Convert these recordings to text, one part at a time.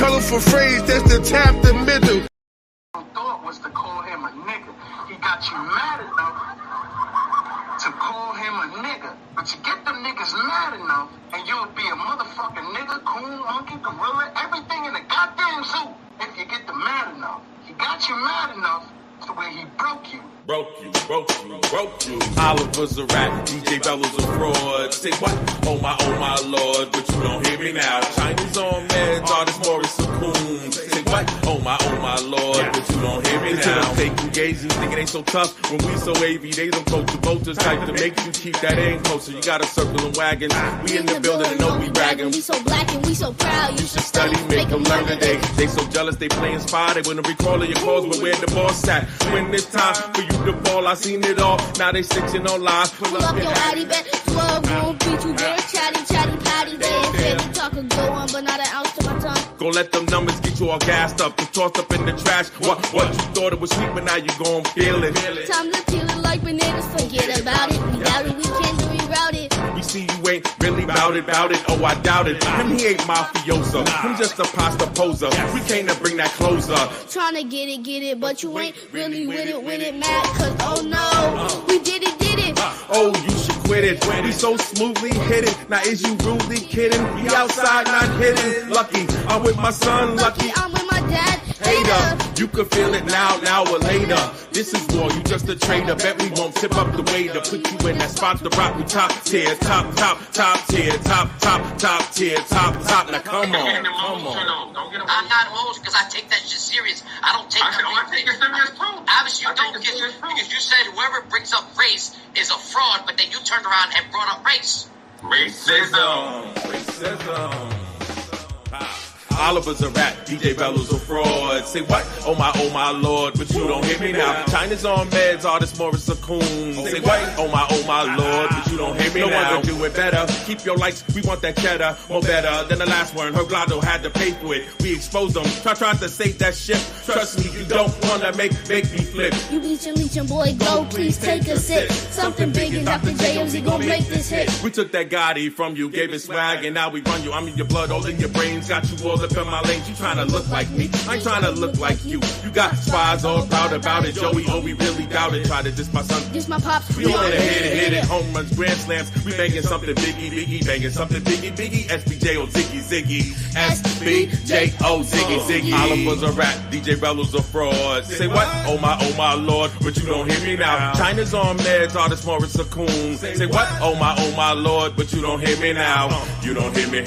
colorful phrase that's to tap the middle. Thought was to call him a nigga. He got you mad enough to call him a nigga. But you get them niggas mad enough, and you'll be a motherfucking nigga, coon, monkey, gorilla, everything in the goddamn zoo. If you get them mad enough, he got you mad enough to where he broke you. Broke you. Oliver's a rat, DJ Bella's a fraud. Say what? Oh my lord, but you don't hear me now. Chinese on meds, artist Morris a coon. Say what? Oh my lord, but you don't hear me now. Fake engagements, thinking they so tough. When we so wavy, they don't coach the voters type to make you keep that aim closer. You got a circle of wagons. We in the building and know we bragging. We so black and we so proud. You should study, make them learn today. They so jealous, they play inspired. They wanna recall your calls, but where the boss at? When it's time for you to ball, I seen it all. Now they stitching on live. Pull up your Addy bet, 12 room, beat you very chatty, patty. They ain't talk could go on, but not an ounce to my tongue. Go let them numbers get you all gassed up and tossed up in the trash. What you thought it was sweet, but now you gon' feel it. Time to peel it like bananas, forget about it. We doubt it, we can't do reroute it. We see you ain't really bout it. Oh, I doubt it. Him, he ain't mafioso. Him just a pasta poser. We came to bring that closer. Tryna get it, but you ain't really with it, mad. Cause oh no, we did it. Oh, you should quit it. We so smoothly hit it. Now is you rudely kidding? We outside not hitting. Lucky, I'm with my son. Lucky, I'm with my dad. Hater, you can feel it now or later. This is war, you just a traitor. Bet we won't tip up the waiter. Put you in that spot to rock. We top tier, top tier. Now come on. I'm not emotional because I take that shit serious. I don't take it serious too. Obviously you don't get it because you said whoever brings up race is a fraud, but then you turned around and brought up race. Racism. Oliver's a rat, DJ Bella's a fraud. Say what? Oh my lord, but you don't hear me now. China's on meds, artist Morris a coon. Say what? Oh my lord, but you don't hear me now. No one can do it better. Keep your lights, we want that cheddar. More better than the last one. Her Glado had to pay for it. We exposed them. Try to save that ship. Trust me, you don't wanna make me flip. You leeching, boy, go, please take a sip. Something big and Dr. Jimz gon' make this hit. We took that Gotti from you, gave it swag, and now we run you. I'm in your blood, all in your brains, got you all up in my lanes. You tryna look like me, I ain't tryna look like you. You got spies all proud about it, Joey, oh we really doubt it. Try to diss my son, diss my pops. We wanna hit it, home runs, grand slams. We banging something biggie, banging something biggie. SBJ, Ziggy, SBJ, Ziggy. Oliver's a rat, DJ Bella's a fraud. Say what? Oh my lord, but you don't hear me now. China's on meds, artist Morris a coon. Say what? Oh my lord, but you don't hear me now. You don't hear me.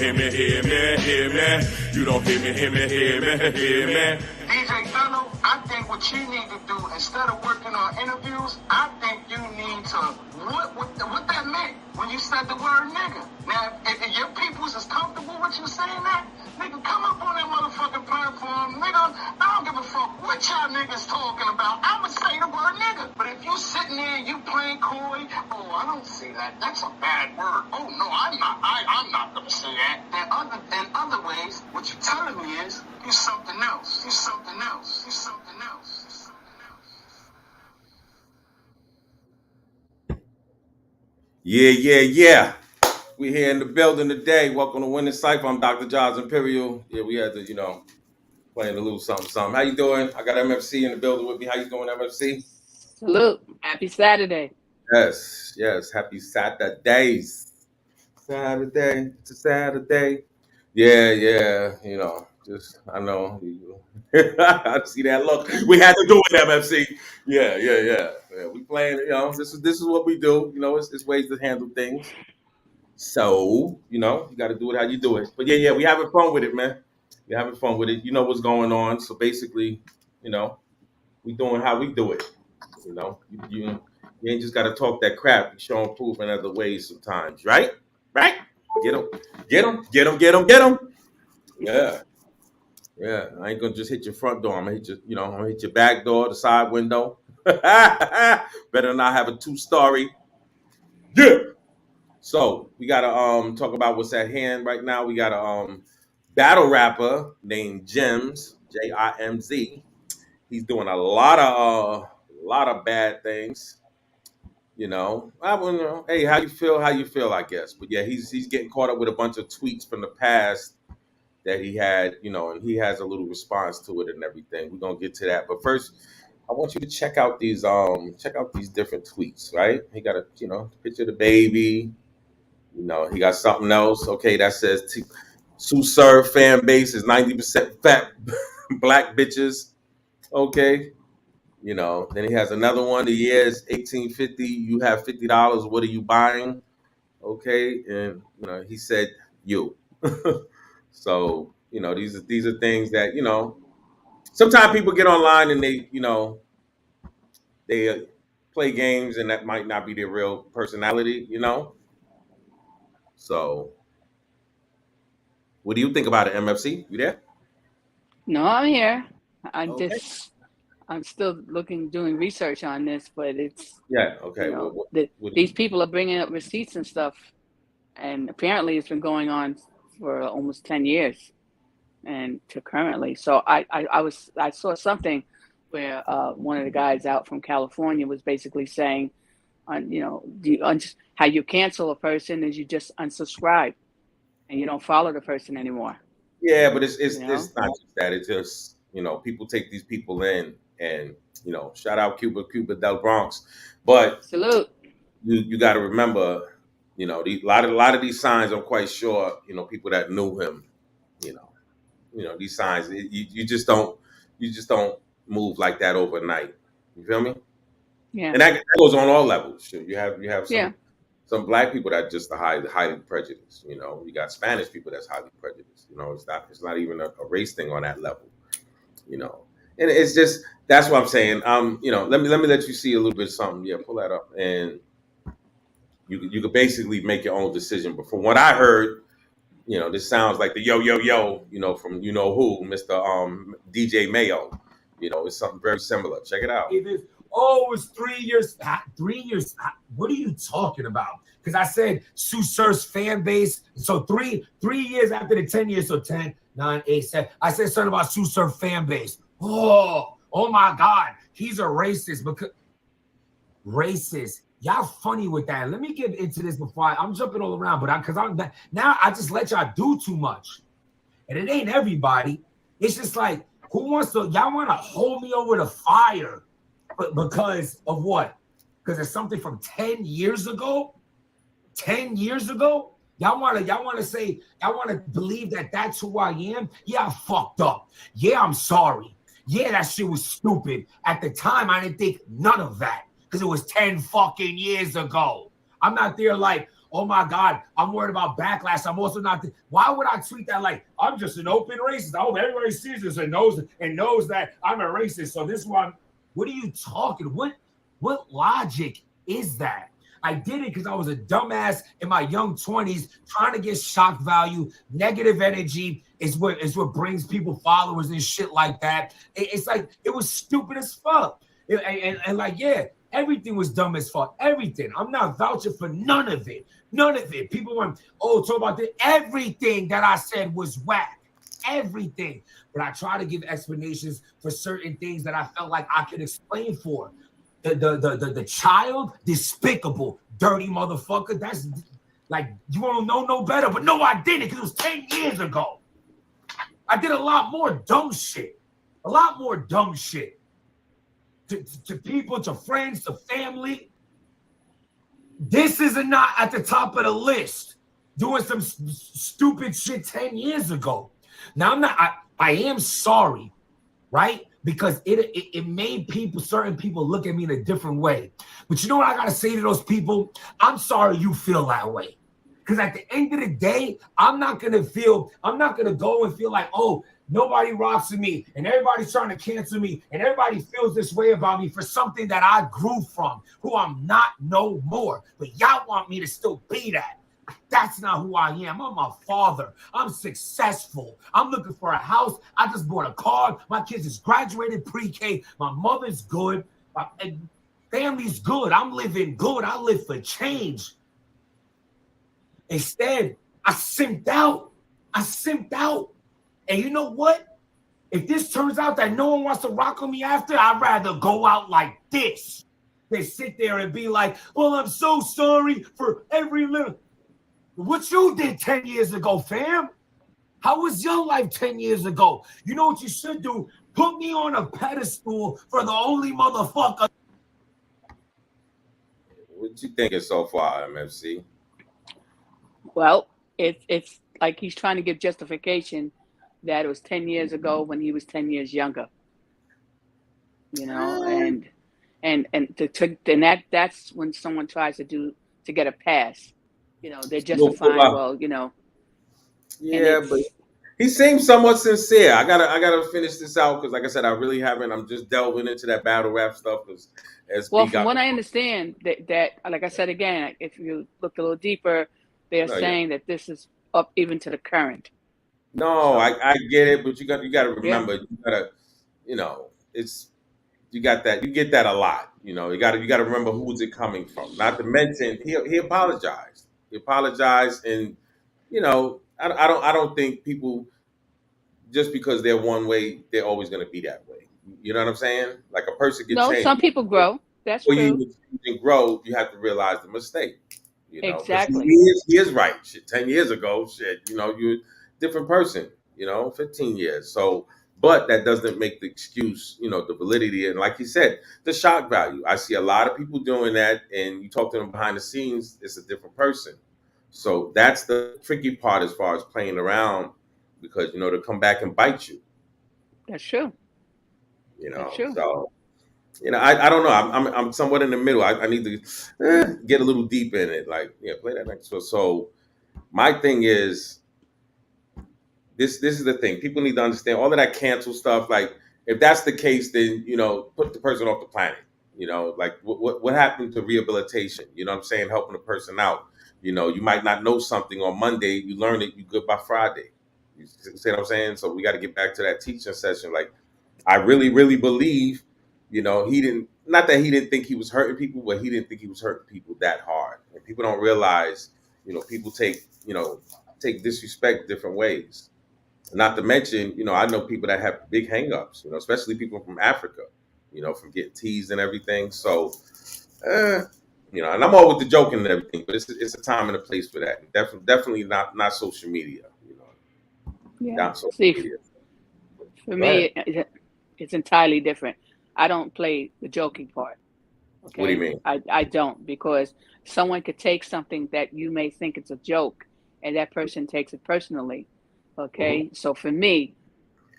You don't hear me. DJ Fellow, I think what you need to do, instead of working on interviews, I think you need to, what that meant when you said the word nigga. Now, if your peoples is comfortable with you saying that, nigga, come up on that motherfucking platform, nigga. I don't give a fuck what y'all niggas talking about. I'ma say the word nigga. But if you sitting there and you playing coy, oh, I don't say that. That's a bad word. Oh no, I'm not gonna say that. In other ways, what you're telling me is you're something else. You're something else. You're something else. You're something else. Yeah. We here in the building today. Welcome to Winning Cypher. I'm Dr. Jobs Imperial. Yeah, we had to, playing a little something. How you doing? I got MFC in the building with me. How you doing, MFC? Salute. Happy Saturday. Yes. Happy Saturdays. Saturday. It's a Saturday. Yeah. I know. I see that look. We had to do it, MFC. Yeah. We playing, this is what we do. It's ways to handle things. So, you got to do it how you do it. But yeah, we having fun with it, man. We're having fun with it. You know what's going on. So basically, we doing how we do it. You ain't just got to talk that crap. You're showing proof in other ways sometimes, right? Right? Get them. Yeah. I ain't gonna just hit your front door. I'm gonna hit I'm gonna hit your back door, the side window. Better not have a 2-story. Yeah. So we gotta talk about what's at hand right now. We got a battle rapper named Jimz, Jimz. He's doing a lot of bad things. I don't know. Hey, how you feel? I guess. But yeah, he's getting caught up with a bunch of tweets from the past that he had, and he has a little response to it and everything. We're gonna get to that, but first, I want you to check out these different tweets. Right? He got a picture of the baby. He got something else. Okay, that says Sue Surf fan base is 90% fat black bitches. Okay. Then he has another one. The year is 1850. You have $50. What are you buying? Okay, and he said you. So these are things that sometimes people get online and they play games and that might not be their real personality. So what do you think about it, MFC? You there? No, I'm here. Okay. I'm still doing research on this, but it's, Yeah. Okay. these people are bringing up receipts and stuff, and apparently it's been going on for almost 10 years and to currently. So I saw something where one of the guys out from California was basically saying, how you cancel a person is you just unsubscribe and you don't follow the person anymore. Yeah, but it's not just that. It's just people take these people in, and shout out Cuba del Bronx, but salute. You got to remember, a lot of these signs. I'm quite sure people that knew him, these signs. You just don't move like that overnight. You feel me? Yeah. And that goes on all levels. Sure. You have some black people that just are highly prejudiced. You got Spanish people that's highly prejudiced. It's not even a race thing on that level. And it's just that's what I'm saying. Let me let you see a little bit of something. Yeah, pull that up, and you could basically make your own decision. But from what I heard, this sounds like the yo, from who, Mr. DJ Mayo. It's something very similar. Check it out. It is. Oh, it was 3 years. 3 years. What are you talking about? Because I said Sue Surf's fan base. So three years after the 10 years, so 10, 9, 8, 7. I said something about Sue Surf fan base. Oh my God. He's a racist. Because racist. Y'all funny with that. Let me get into this before I'm jumping all around, but now I just let y'all do too much. And it ain't everybody. It's just like, y'all want to hold me over the fire. But because of what? Because it's something from 10 years ago? 10 years ago? Y'all want to believe that that's who I am? Yeah, I fucked up. Yeah, I'm sorry. Yeah, that shit was stupid. At the time, I didn't think none of that because it was 10 fucking years ago. I'm not there like, oh my God, I'm worried about backlash. I'm also not. Why would I tweet that like I'm just an open racist? I hope everybody sees this and knows that I'm a racist. So this one. What are you talking? What logic is that? I did it because I was a dumbass in my young 20s trying to get shock value. Negative energy is what brings people followers and shit like that. It's like it was stupid as fuck. And like, yeah, everything was dumb as fuck. Everything. I'm not vouching for none of it. None of it. People went, talk about this. Everything that I said was whack. Everything. But I try to give explanations for certain things that I felt like I could explain for. The child, despicable, dirty motherfucker. That's like, you won't know no better. But no, I didn't because it was 10 years ago. I did a lot more dumb shit. A lot more dumb shit. To people, to friends, to family. This is not at the top of the list. Doing some stupid shit 10 years ago. Now I am sorry, right? Because it made certain people look at me in a different way. But you know what I gotta say to those people? I'm sorry you feel that way. Because at the end of the day, I'm not gonna go and feel like, oh, nobody rocks with me and everybody's trying to cancel me and everybody feels this way about me for something that I grew from, who I'm not no more. But y'all want me to still be that. That's not who I am. I'm a father. I'm successful. I'm looking for a house. I just bought a car. My kids just graduated pre-K. My mother's good. My family's good. I'm living good. I live for change. Instead, I simped out. And you know what? If this turns out that no one wants to rock with me after, I'd rather go out like this. They sit there and be like, well, I'm so sorry for every little. What you did 10 years ago, fam? How was your life 10 years ago? You know what you should do? Put me on a pedestal for the only motherfucker. What you thinking so far, MFC? Well, it's like he's trying to give justification that it was 10 years ago when he was 10 years younger. You know, and that's when someone tries to get a pass. You know, they're justifying, well, you know. Yeah, but he seems somewhat sincere. I gotta finish this out because, like I said, I really haven't. I'm just delving into that battle rap stuff Well, from what I understand, that like I said again, if you look a little deeper, they're saying that this is up even to the current. No, I get it, but you got to remember, you gotta, you know, you get that a lot. You know, you got to remember who's it coming from. Not to mention he apologized. He apologized, and you know, I don't think people, just because they're one way, they're always going to be that way. You know what I'm saying? Like a person can change. Some people grow. That's true. You can grow. You have to realize the mistake. You know, exactly. He is right. Shit, 10 years ago, shit, you know, you're a different person. You know, 15 years. So, but that doesn't make the excuse. You know, the validity and, like you said, the shock value. I see a lot of people doing that, and you talk to them behind the scenes, it's a different person. So that's the tricky part as far as playing around, because you know they'll come back and bite you. That's true. You know, so you know, I don't know. I'm somewhat in the middle. I need to get a little deep in it. Like, yeah, play that next one. So my thing is this is the thing. People need to understand all of that cancel stuff. Like, if that's the case, then you know, put the person off the planet. You know, like what happened to rehabilitation? You know what I'm saying? Helping the person out. You know, you might not know something on Monday. You learn it. You good by Friday. You see what I'm saying? So we got to get back to that teaching session. Like, I really, really believe, you know, not that he didn't think he was hurting people, but he didn't think he was hurting people that hard. And people don't realize, you know, people take disrespect different ways. Not to mention, you know, I know people that have big hangups, you know, especially people from Africa, you know, from getting teased and everything. So, you know, and I'm all with the joking and everything, but it's a time and a place for that. Definitely not social media, you know. Yeah. Not social media. For me, it's entirely different. I don't play the joking part. Okay? What do you mean? I don't, because someone could take something that you may think it's a joke, and that person takes it personally. Okay, so for me,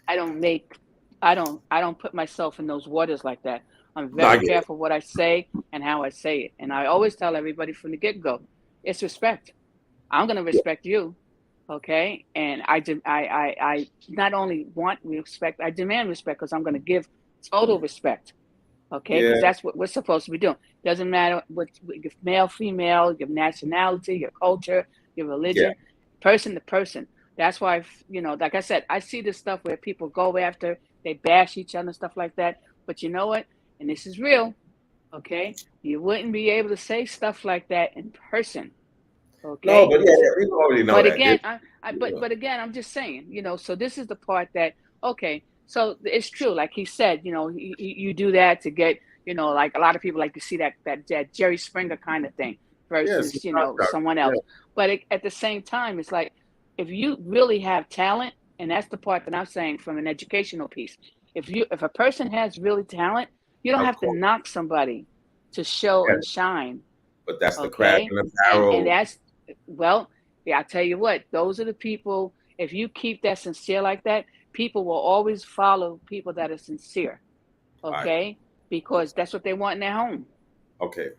I don't put myself in those waters like that. I'm very careful what I say and how I say it. And I always tell everybody from the get-go, it's respect. I'm going to respect you, okay? And I not only want respect, I demand respect, because I'm going to give total respect, okay? Because that's what we're supposed to be doing. Doesn't matter what, if male, female, your nationality, your culture, your religion, person to person. That's why, you know, like I said, I see this stuff where people go after, they bash each other and stuff like that. But you know what? And this is real, okay? You wouldn't be able to say stuff like that in person, okay? No, but we already know but that. Again, but again, I'm just saying, you know, so this is the part that, okay, so it's true. Like he said, you know, you do that to get, you know, like a lot of people like to see that Jerry Springer kind of thing versus, you know, someone else. But at the same time, it's like, if you really have talent, and that's the part that I'm saying from an educational piece, if a person has really talent, you don't have to knock somebody to show and shine. But that's the crack in the barrel. And that's, well, I tell you what, those are the people, if you keep that sincere like that, people will always follow people that are sincere, okay? Right. Because that's what they want in their home. Okay,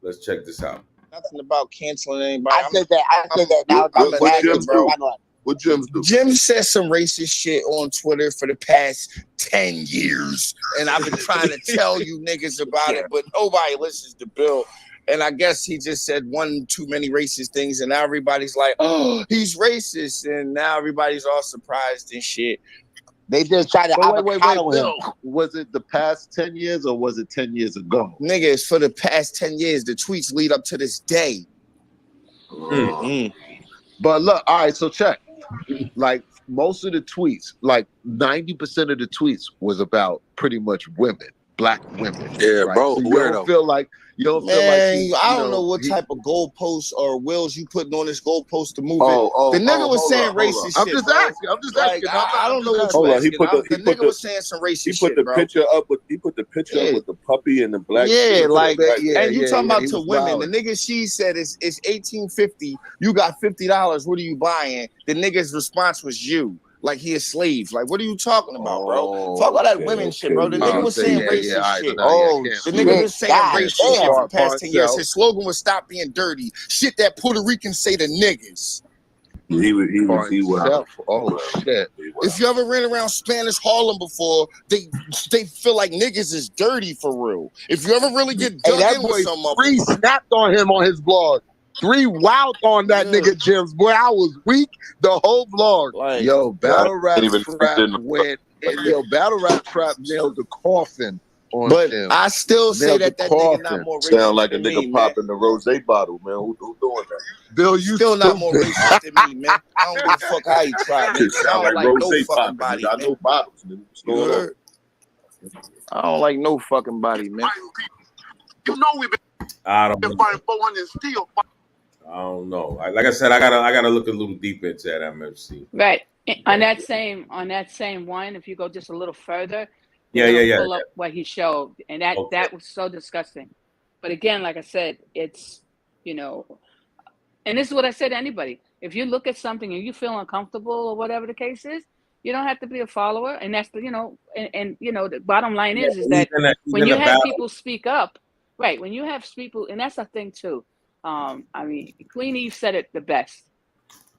let's check this out. Nothing about canceling anybody. I said that. Now what Jimz do? What Jimz do? Jimz said some racist shit on Twitter for the past 10 years. And I've been trying to tell you niggas about it, but nobody listens to Bill. And I guess he just said one too many racist things, and now everybody's like, oh, he's racist. And now everybody's all surprised and shit. They just try to avocado him. Was it the past 10 years or was it 10 years ago? Nigga, it's for the past 10 years. The tweets lead up to this day. But look, all right, so check. Like most of the tweets, like 90% of the tweets was about pretty much women. black women. Yeah, right? bro, So you weirdo. don't feel like Man, I don't know know, what type of goalposts or wheels you putting on this goalpost to move it. The nigga hold was saying up, hold up. racist I'm shit, just bro. asking. I'm just Like, asking. I don't know what Hold you on, he asking. put the The nigga was saying some racist he put shit, the bro. picture up with Yeah. the puppy and the black. Yeah, like, right yeah, and you yeah, talking yeah, about he to was women. The wilding. nigga she said it's $18.50. You got $50. What are you buying? The nigga's response was you. Like he a slave. Like, what are you talking about, bro? Fuck all that women shit, bro. The nigga was saying racist shit. Oh, The nigga been saying God racist shit damn. for the past 10 years. Parcel. His slogan was "Stop being dirty." Shit that Puerto Ricans say to niggas. He was. Oh shit. If you ever ran around Spanish Harlem before, they feel like niggas is dirty for real. If you ever really get dug That in boy with some of 3 snapped on him on his blog. 3 wild on that nigga Jimz. Boy, I was weak the whole vlog. Like, yo, battle rap even trap went. Yo, battle rap trap nailed the coffin on but Jimz. I still say Nailed that the nigga not coffin. more racist Sound like a than nigga me, man. popping the rose bottle, man. Who doing that? Bill, you Still not more stupid. racist than me, man. I don't give a fuck how you try, man. I Sound don't like no rose fucking popping. body, Nigga. I man. know bottles, nigga. What's You going on? heard? I don't like no fucking body, man. You know we've I don't been know. fighting 400 steel. I don't know. Like I said, I gotta look a little deep into that MFC. Right. On that same one, if you go just a little further, Yeah, they're yeah, gonna yeah. pull up what he showed, and Okay. that was so disgusting. But again, like I said, it's and this is what I said to anybody: if you look at something and you feel uncomfortable or whatever the case is, you don't have to be a follower. And that's the the bottom line Yeah, is that even when you a have battle. people speak up, right? When you have people, and that's the thing too. I mean, Queen Eve said it the best.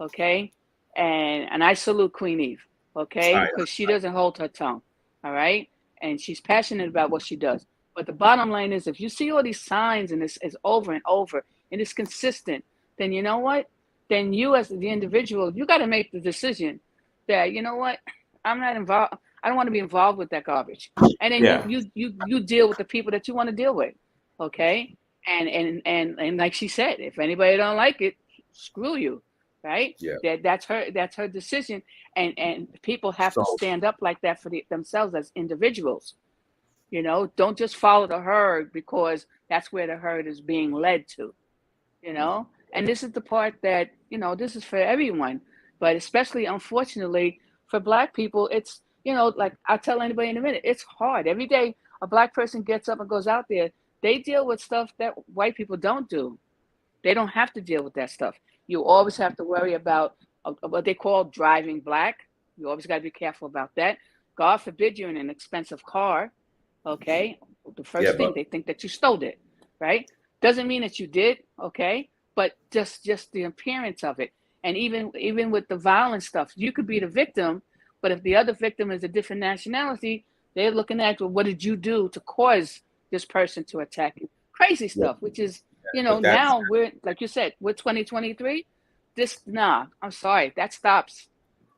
Okay, and I salute Queen Eve. Okay, because she doesn't hold her tongue. All right, and she's passionate about what she does. But the bottom line is, if you see all these signs and this is over and over and it's consistent, then you know what? Then you as the individual, you got to make the decision that you know what? I'm not involved. I don't want to be involved with that garbage. And then Yeah. you deal with the people that you want to deal with. Okay, and like she said, if anybody don't like it, screw you. Right? Yeah. That's her decision, and people have to So stand up like that for themselves as individuals. Don't just follow the herd because that's where the herd is being led to. And this is the part that this is for everyone, but especially unfortunately for Black people, it's like I'll tell anybody in a minute, it's hard. Every day a Black person gets up and goes out there, they deal with stuff that white people don't do. They don't have to deal with that stuff. You always have to worry about what they call driving Black. You always got to be careful about that. God forbid you're in an expensive car. Okay. The first thing, they think that you stole it, right? Doesn't mean that you did. Okay. But just the appearance of it. And even with the violent stuff, you could be the victim, but if the other victim is a different nationality, they're looking at, well, what did you do to cause this person to attack you? Crazy stuff, which is, now we're, like you said, we're 2023. I'm sorry, that stops.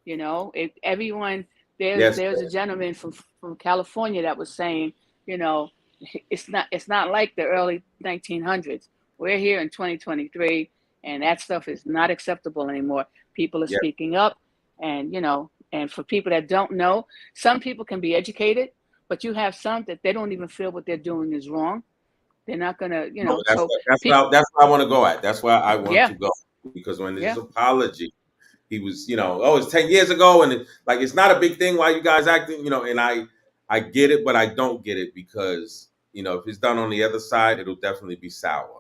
If everyone, there's a gentleman from California that was saying, it's not like the early 1900s. We're here in 2023, and that stuff is not acceptable anymore. People are speaking up, and and for people that don't know, some people can be educated, but you have some that they don't even feel what they're doing is wrong. They're not gonna, that's where I want to go at. That's where I want to go, because when his apology, he was, it's 10 years ago, and it's not a big thing. Why you guys acting, and I get it, but I don't get it because if it's done on the other side, it'll definitely be sour.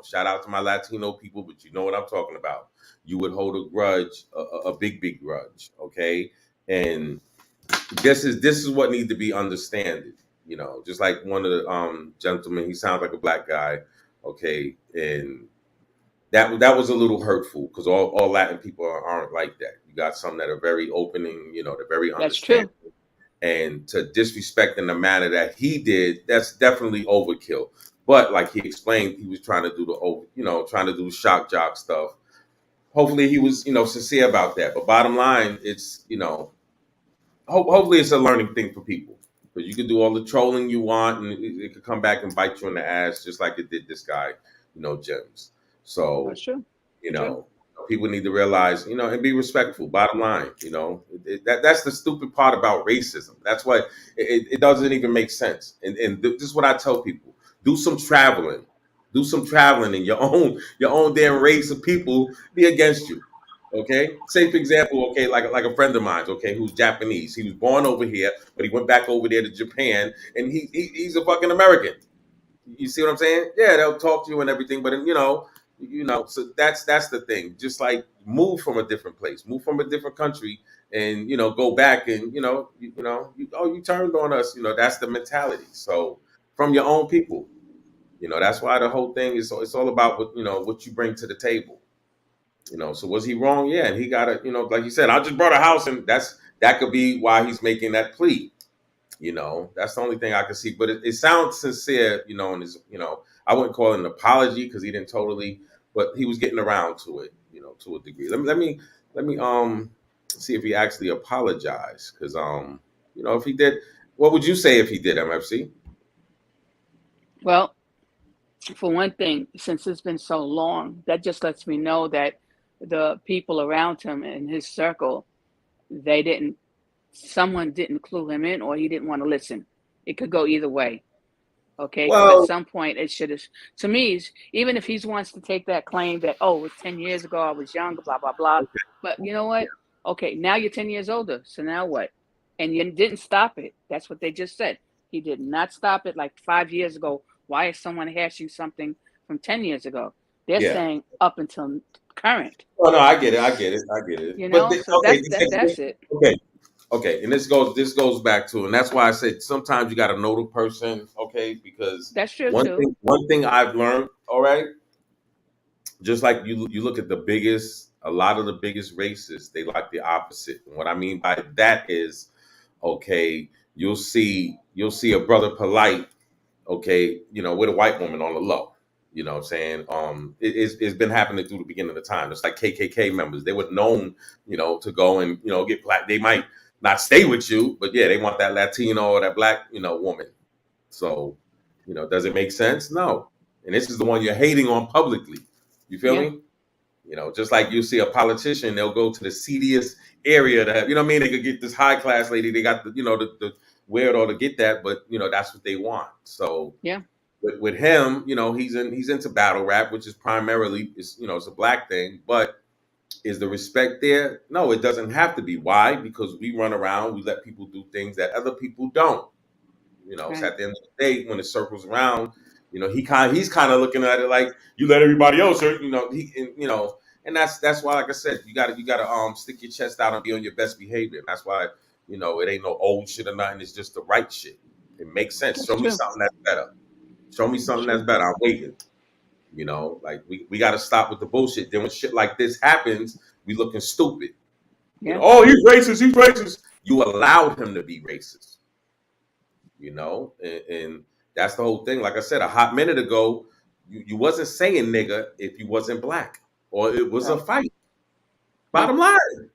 Shout out to my Latino people, but you know what I'm talking about. You would hold a grudge, a big grudge, okay? And this is what needs to be understood. Just like one of the gentlemen, he sounds like a Black guy, okay, and that was a little hurtful because all Latin people aren't like that. You got some that are very open and they're very understanding. That's true. And to disrespect in the manner that he did, that's definitely overkill. But like he explained, he was trying to do the shock jock stuff. Hopefully he was sincere about that. But bottom line, it's hopefully it's a learning thing for people, because you can do all the trolling you want, and it could come back and bite you in the ass, just like it did this guy, Jimz. So That's true. you know, People need to realize, and be respectful. Bottom line, that's the stupid part about racism. That's why it doesn't even make sense. And this is what I tell people: do some traveling, and your own damn race of people be against you. Okay, say for example, okay, like a friend of mine, okay, who's Japanese. He was born over here, but he went back over there to Japan, and he's a fucking American. You see what I'm saying? Yeah, they'll talk to you and everything, but so that's the thing. Just like move from a different place, move from a different country, and go back and you turned on us. That's the mentality. So from your own people, that's why the whole thing is. It's all about what you bring to the table. So was he wrong? Yeah, and he got to like you said, I just brought a house, and that could be why he's making that plea. That's the only thing I can see. But it sounds sincere, and I wouldn't call it an apology because he didn't totally, but he was getting around to it, to a degree. Let me see if he actually apologized. Because if he did, what would you say if he did, MFC? Well, for one thing, since it's been so long, that just lets me know that the people around him in his circle, someone didn't clue him in, or he didn't want to listen. It could go either way. Okay, because Well, at some point it should have. To me, even if he wants to take that claim that, oh, it was 10 years ago, I was younger, blah blah blah. But you know what? Okay, now you're 10 years older. So now what? And you didn't stop it. That's what they just said. He did not stop it like 5 years ago. Why is someone hashing something from 10 years ago? They're yeah. saying up until current. Oh no, I get it. But So okay, that's it. okay, and this goes back to, and that's why I said sometimes you got to know the person, okay? Because That's true one too. thing I've learned, all right, just like you look at a lot of the biggest races, they like the opposite. And what I mean by that is, okay, you'll see a brother polite, okay, with a white woman on the low. You know what I'm saying? It's been happening through the beginning of the time. It's like KKK members. They were known, to go and, get black. They might not stay with you, but yeah, they want that Latino or that black, woman. So, does it make sense? No. And this is the one you're hating on publicly. You feel Yeah. me? Just like you see a politician, they'll go to the seediest area to have, you know what I mean? They could get this high class lady. They got the wherewithal to get that, but that's what they want. So Yeah. with him, he's into battle rap, which is primarily it's a black thing, but is the respect there? No, it doesn't have to be. Why? Because we run around, we let people do things that other people don't. So Right. at the end of the day, when it circles around, he's kind of looking at it like you let everybody else hurt, and that's why, like I said, you gotta stick your chest out and be on your best behavior. That's why it ain't no old shit or nothing. It's just the right shit. It makes sense. That's Show me true. something that's better. Show me something that's better. I'm waiting. Like we got to stop with the bullshit. Then when shit like this happens, we looking stupid. Yeah. Oh, he's racist. He's racist. You allowed him to be racist. And that's the whole thing. Like I said, a hot minute ago, you wasn't saying nigga if you wasn't black or it was a Right. fight. Bottom line.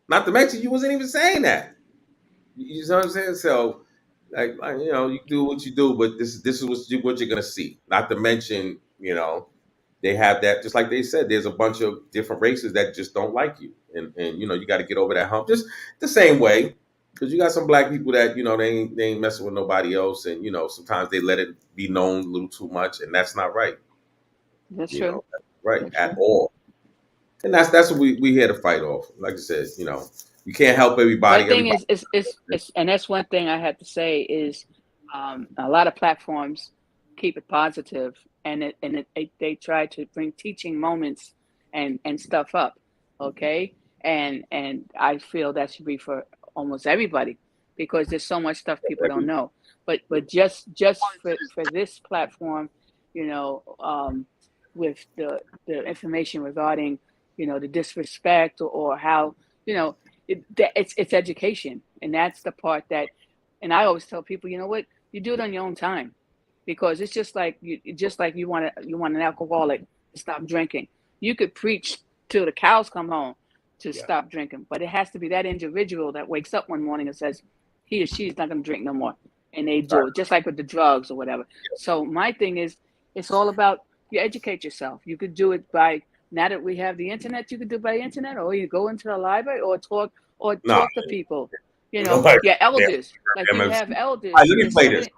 Not to mention you wasn't even saying that. You know what I'm saying? So, like you do what you do, but this is what you're gonna see. Not to mention, they have that, just like they said, there's a bunch of different races that just don't like you, and you got to get over that hump. Just the same way, because you got some black people that they ain't messing with nobody else, and sometimes they let it be known a little too much, and that's not right. That's true. Right That's at true. all. And that's what we here to fight off. Like I said, you can't help everybody. One thing is, and that's one thing I have to say is, a lot of platforms keep it positive, and they try to bring teaching moments and stuff up, okay, and I feel that should be for almost everybody, because there's so much stuff people don't know. But just for this platform, you know, with the information regarding the disrespect, or how it's education, and that's the part that, and I always tell people, what, you do it on your own time, because it's just like you want an alcoholic to stop drinking. You could preach till the cows come home to stop drinking, but it has to be that individual that wakes up one morning and says he or she is not going to drink no more, and they do it, just like with the drugs or whatever. So my thing is, it's all about, you educate yourself. You could do it by Now that we have the internet, you can do by internet, or you go into the library, or talk Nah, to people. You no, know, like, your yeah, elders. Like you MFC. have elders. All right, let me There's play so this. many.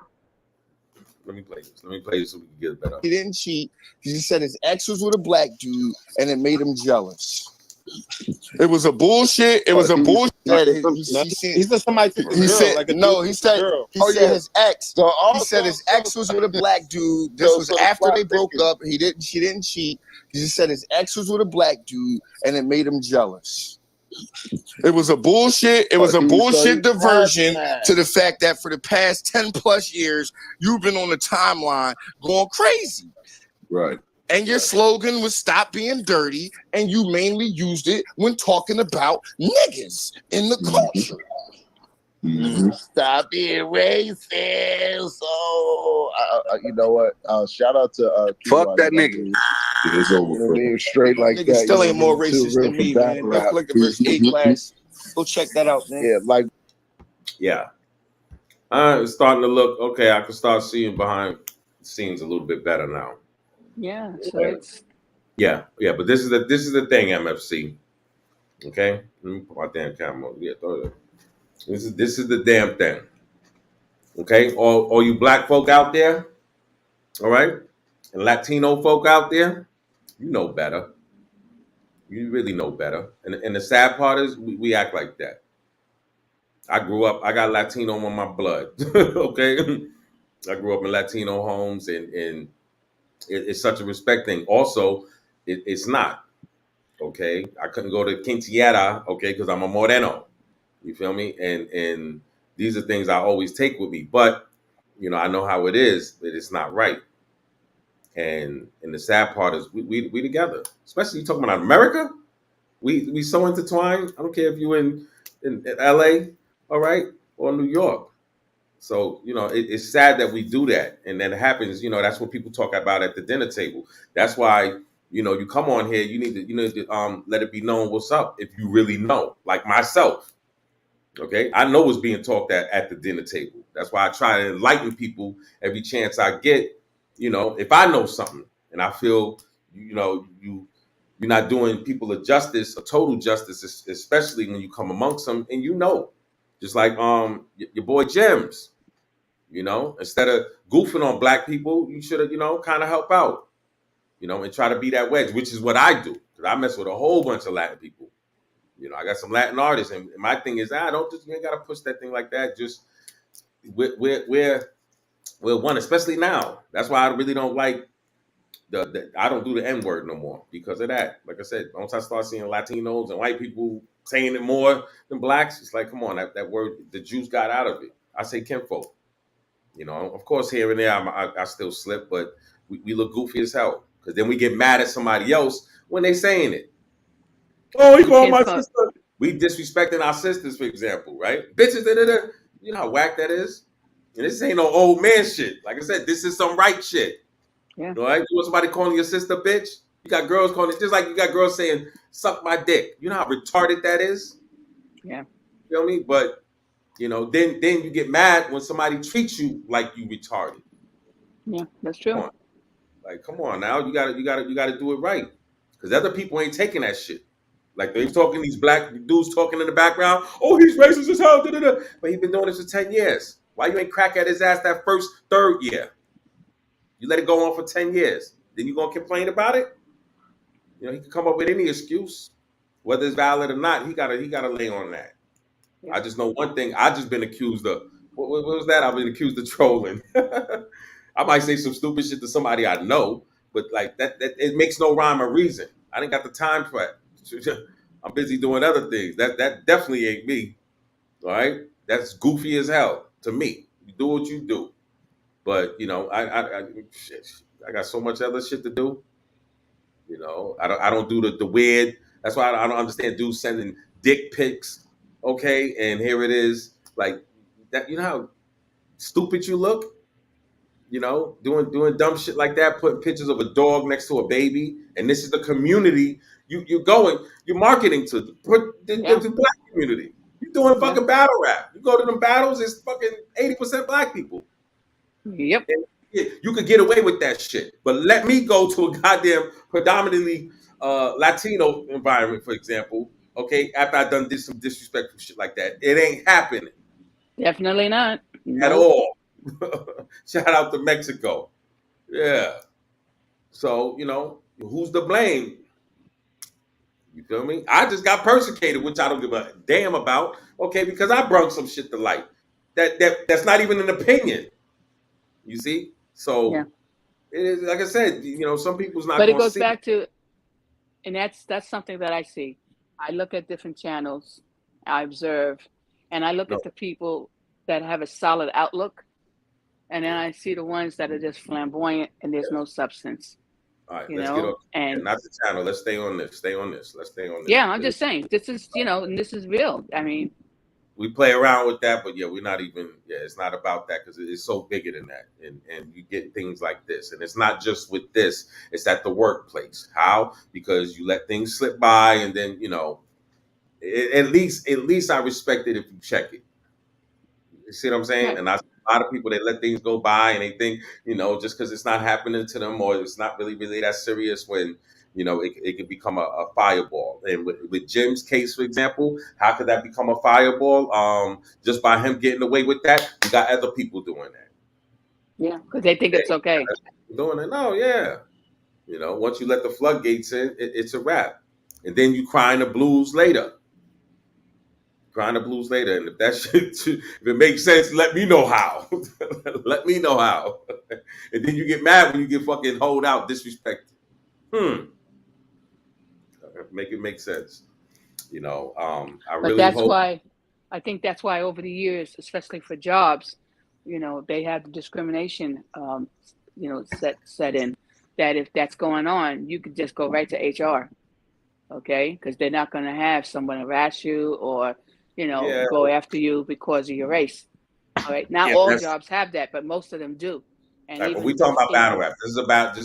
Let me play this. Let me play this so we can get it better. He didn't cheat. He said his ex was with a black dude, and it made him jealous. It was a bullshit. It was a bullshit. He said somebody took the He girl, said like a no. dude He took the said girl. he said his ex. So He said his ex was with a black dude. This was after they broke up. She didn't cheat. He just said his ex was with a black dude, and it made him jealous. It was a bullshit. It was a bullshit diversion to the fact that for the past 10 plus years, you've been on the timeline going crazy. Right. And your slogan was stop being dirty, and you mainly used it when talking about niggas in the culture. Stop being racist. So, you know what? Shout out to Fuck that nigga. It's over. You know what I mean? Straight like Niggas that. still you ain't know more what I mean? racist than me, man. Go click the verse 8 class. Go check that out, man. Yeah, like Yeah. It's starting to look okay. I can start seeing behind the scenes a little bit better now. Yeah. So it's. Yeah. But this is the thing, MFC. Okay. Let me put my damn camera on. Yeah, throw it. This is the damn thing. Okay. All you black folk out there, all right, and Latino folk out there, you know better. You really know better. And the sad part is we act like that. I grew up, I got Latino on my blood. Okay. I grew up in Latino homes, and it's such a respect thing. Also, it's not. Okay. I couldn't go to Quinceañera, okay, because I'm a Moreno. You feel me? And these are things I always take with me. But, I know how it is, but it's not right. And the sad part is we together. Especially you talking about America. We so intertwined. I don't care if you in LA, all right, or New York. So, it's sad that we do that. And then it happens, that's what people talk about at the dinner table. That's why, you come on here, you need to let it be known what's up if you really know, like myself. Okay. I know what's being talked at the dinner table. That's why I try to enlighten people every chance I get, if I know something and I feel, you're not doing people a justice, a total justice, especially when you come amongst them and just like your boy Jimz. Instead of goofing on black people, you should have, kind of help out, and try to be that wedge, which is what I do. Because I mess with a whole bunch of Latin people. I got some Latin artists, and my thing is, you ain't got to push that thing like that. Just we're one, especially now. That's why I really don't like I don't do the N word no more because of that. Like I said, once I start seeing Latinos and white people saying it more than blacks, it's like, come on, that word, the Jews got out of it. I say kinfolk. Of course, here and there, I still slip, but we look goofy as hell because then we get mad at somebody else when they saying it. Oh, he called my sister. We disrespecting our sisters, for example, right? Bitches, you know how whack that is? And this ain't no old man shit. Like I said, this is some right shit. Yeah. All right? You want somebody calling your sister bitch? You got girls calling it, just like you got girls saying, suck my dick. You know how retarded that is? Yeah. You feel me? But, then you get mad when somebody treats you like you retarded. Yeah, that's true. Come on now. You gotta do it right. Because other people ain't taking that shit. Like they talking, these black dudes talking in the background. Oh, he's racist as hell. But he's been doing this for 10 years. Why you ain't crack at his ass that third year? You let it go on for 10 years. Then you gonna complain about it? He can come up with any excuse, whether it's valid or not. He gotta lay on that. Yeah. I just know one thing. I just been accused of what was that? I've been accused of trolling. I might say some stupid shit to somebody I know, but like that it makes no rhyme or reason. I didn't got the time for it. I'm busy doing other things. That definitely ain't me. All right, that's goofy as hell to me. You do what you do, but I got so much other shit to do. I don't do the weird. That's why I don't understand dudes sending dick pics. Okay, and here it is, like that. You know how stupid you look. Doing dumb shit like that, putting pictures of a dog next to a baby, and this is the community you're marketing to the black community. You're doing fucking battle rap. You go to them battles, it's fucking 80% black people. Yep. And you could get away with that shit, but let me go to a goddamn predominantly Latino environment, for example, okay, after I did some disrespectful shit like that, it ain't happening Definitely not. at Nope. all. Shout out to Mexico. Yeah. So, who's to blame? You feel me? I just got persecuted, which I don't give a damn about. Okay, because I brought some shit to light. That's not even an opinion. You see? So Yeah. it is, like I said, some people's not But it gonna goes see. back to, and that's something that I see. I look at different channels, I observe, and I look No. at the people that have a solid outlook, and then I see the ones that are just flamboyant and there's no substance. All right, You let's get know, off. and Not the channel. Let's stay on this. Stay on this. Let's stay on this. yeah, I'm just saying this is, and this is real. I mean, We play around with that, but yeah, we're not even. Yeah, it's not about that because it's so bigger than that, and you get things like this, and it's not just with this. It's at the workplace. How? Because you let things slip by, and then at least I respect it if you check it. You see what I'm saying? right. And I see a lot of people they let things go by and they think, just because it's not happening to them or it's not really that serious when, it can become a fireball. And with Jim's case, for example, how could that become a fireball? Just by him getting away with that, you got other people doing that. Yeah, because they think it's okay. Doing it. No, yeah. Once you let the floodgates in, it's a wrap. And then you crying the blues later. And if that shit, if it makes sense, let me know how. Let me know how. And then you get mad when you get fucking hold out, disrespected. Make it make sense. I But really that's hope. why, I think that's why over the years, especially for jobs, they have the discrimination, set in. That if that's going on, you could just go right to HR, okay? Because they're not going to have someone harass you or Yeah. go after you because of your race. All right. Not Yeah, all jobs have that, but most of them do. And Right, but even we talking about you know, battle rap. This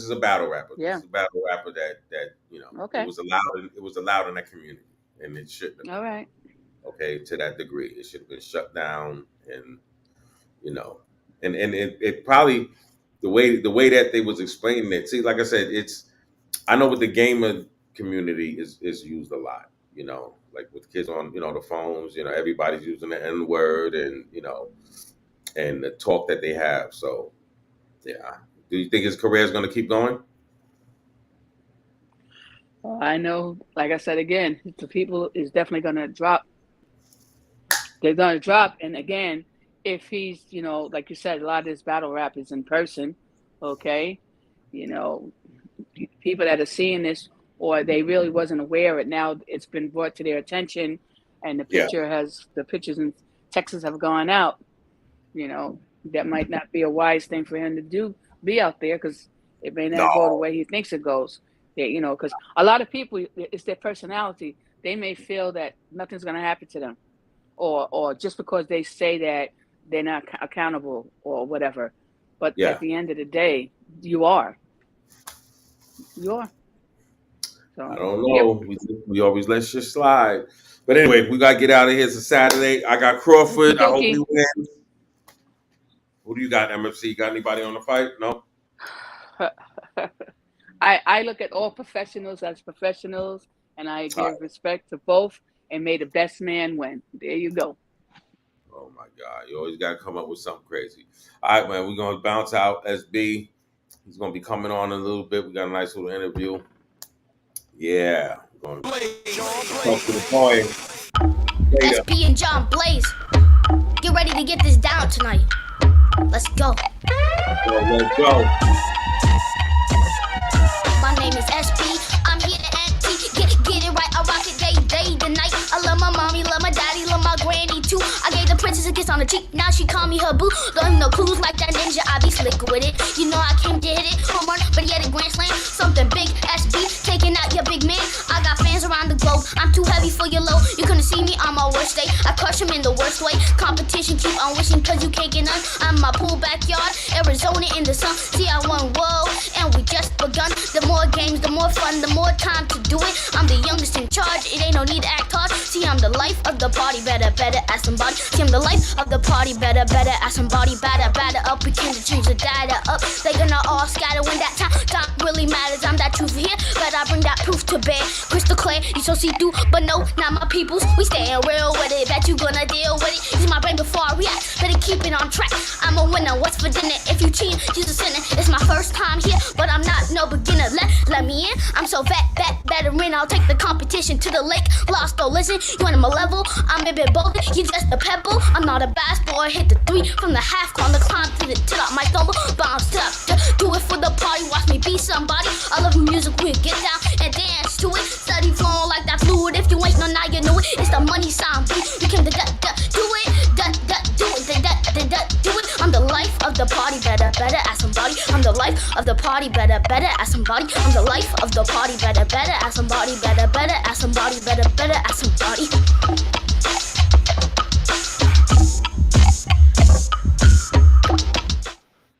is a battle rapper. Yeah. This is a battle rapper that Okay. it was allowed in that community, and it shouldn't have. All right. Okay, to that degree, it should have been shut down, and and it probably the way that they was explaining it. See, like I said, I know with the gamer community is used a lot. Like with kids on the phones. Everybody's using the N word, and and the talk that they have. So yeah, do you think his career is going to keep going? I know, like I said again, the people is definitely going to drop. They're going to drop. And again, if he's, like you said, a lot of this battle rap is in person, okay? People that are seeing this or they really wasn't aware of it, now it's been brought to their attention and the pictures in Texas have gone out, that might not be a wise thing for him to be out there because it may not go the way he thinks it goes. Because a lot of people, it's their personality. They may feel that nothing's going to happen to them, or just because they say that they're not accountable or whatever. But at the end of the day, you are. So, I don't know. Yep. We always let shit slide. But anyway, we got to get out of here. It's a Saturday. I got Crawford. I hope he wins. Who do you got, MFC? Got anybody on the fight? No? I look at all professionals as professionals, and I give respect to both, and may the best man win. There you go. Oh, my God. You always got to come up with something crazy. All right, man. We're going to bounce out. SB. He's going to be coming on in a little bit. We got a nice little interview. Yeah. We're going to talk to the point. SP and John Blaze. Get ready to get this down tonight. Let's go. Let's go. My name is SP. I'm here to antique. Get it right. I rock it day to night. I love my mommy, love my daddy, love my granny too. I gave the princess a kiss on the cheek. Now she call me her boo. Don't no clues like that ninja. I be slick with it. I came to hit it. Home run, but yet a grand slam. Something big. SP taking out your big man. I got fans around the globe. I'm too heavy for your load. You couldn't see me on my worst day. I crush him in the worst way. Competition keep on wishing cause you can't get none. I'm in my pool backyard. Arizona in the sun. See I won, whoa. And we just begun. The more games, the more more fun, the more time to do it. I'm the youngest in charge, it ain't no need to act hard. See, I'm the life of the party, better ask somebody. See, I'm the life of the party, better ask somebody. Batter up, we came to change the data up. They gonna all scatter when that time really matters. I'm that truth here, but I bring that proof to bear. Crystal clear, you so see through, but no, not my peoples. We staying real with it, bet you gonna deal with it. Use my brain before I react, better keep it on track. I'm a winner, what's for dinner? If you cheat, you's a sinner. It's my first time here, but I'm not no beginner. Let me in, I'm so veteran. I'll take the competition to the lake. Lost, oh listen, you on my level, I'm a bit bolder, you just a pebble. I'm not a bass boy, hit the 3 from the half corner, climb to the top, my stumble, bounce up. Do it for the party, watch me be somebody. I love music, we get down and dance to it. Steady flowing like that fluid. If you ain't know now, you know it. It's the money sign, B. You came to do it, do it. I'm the life of the party, better ask somebody. I'm the life of the party, better ask somebody. I'm the life of the party, better ask somebody. Better ask somebody, better ask somebody.